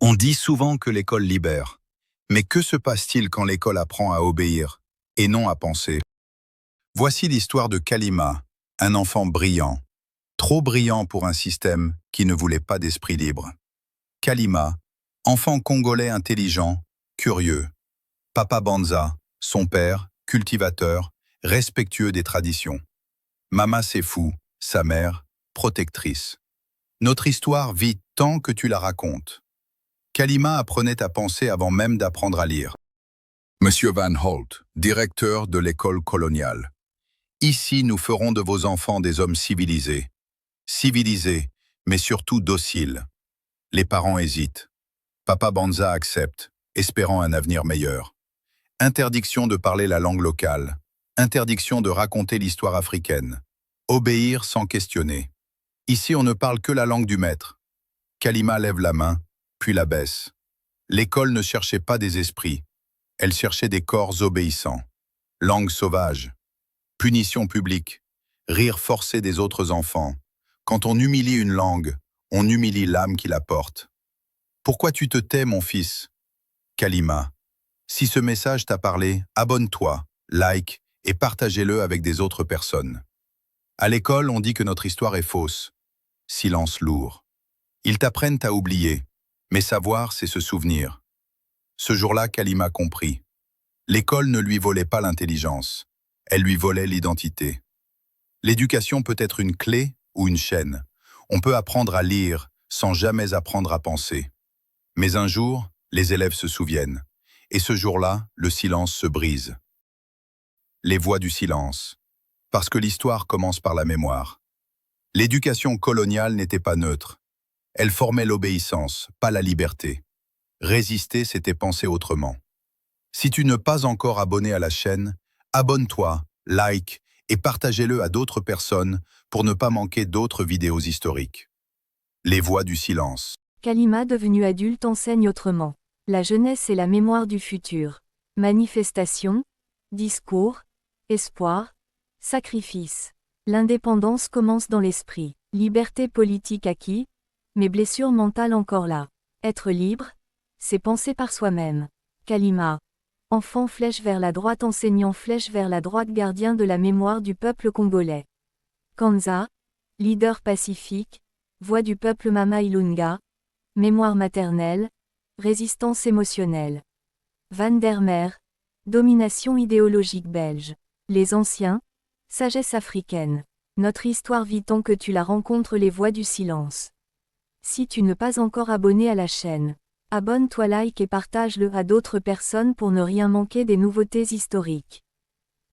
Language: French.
On dit souvent que l'école libère. Mais que se passe-t-il quand l'école apprend à obéir et non à penser? Voici l'histoire de Kalima, un enfant brillant. Trop brillant pour un système qui ne voulait pas d'esprit libre. Kalima, enfant congolais intelligent, curieux. Papa Banza, son père, cultivateur, respectueux des traditions. Mama Sefou, sa mère, protectrice. Notre histoire vit tant que tu la racontes. Kalima apprenait à penser avant même d'apprendre à lire. Monsieur Van Holt, directeur de l'école coloniale. Ici, nous ferons de vos enfants des hommes civilisés. Civilisés, mais surtout dociles. Les parents hésitent. Papa Banza accepte, espérant un avenir meilleur. Interdiction de parler la langue locale. Interdiction de raconter l'histoire africaine. Obéir sans questionner. Ici, on ne parle que la langue du maître. Kalima lève la main, puis la baisse. L'école ne cherchait pas des esprits. Elle cherchait des corps obéissants. Langue sauvage. Punition publique. Rire forcé des autres enfants. Quand on humilie une langue, on humilie l'âme qui la porte. Pourquoi tu te tais, mon fils? Kalima. Si ce message t'a parlé, abonne-toi, like et partagez-le avec des autres personnes. À l'école, on dit que notre histoire est fausse. Silence lourd. Ils t'apprennent à oublier, mais savoir, c'est se souvenir. Ce jour-là, Kalima comprit. L'école ne lui volait pas l'intelligence, elle lui volait l'identité. L'éducation peut être une clé ou une chaîne. On peut apprendre à lire sans jamais apprendre à penser. Mais un jour, les élèves se souviennent. Et ce jour-là, le silence se brise. Les voix du silence. Parce que l'histoire commence par la mémoire. L'éducation coloniale n'était pas neutre. Elle formait l'obéissance, pas la liberté. Résister, c'était penser autrement. Si tu n'es pas encore abonné à la chaîne, abonne-toi, like et partagez-le à d'autres personnes pour ne pas manquer d'autres vidéos historiques. Les voix du silence. Kalima devenu adulte enseigne autrement. La jeunesse est la mémoire du futur. Manifestation, discours, espoir, sacrifice. L'indépendance commence dans l'esprit. Liberté politique acquis, mais blessure mentale encore là. Être libre, c'est penser par soi-même. Kalima. Enfant flèche vers la droite, enseignant flèche vers la droite, gardien de la mémoire du peuple congolais. Kanza, leader pacifique, voix du peuple Mama Ilunga, mémoire maternelle, résistance émotionnelle. Van der Mer, domination idéologique belge. Les anciens, sagesse africaine. Notre histoire vit tant que tu la rencontres, les voix du silence. Si tu n'es pas encore abonné à la chaîne, abonne-toi, like et partage-le à d'autres personnes pour ne rien manquer des nouveautés historiques.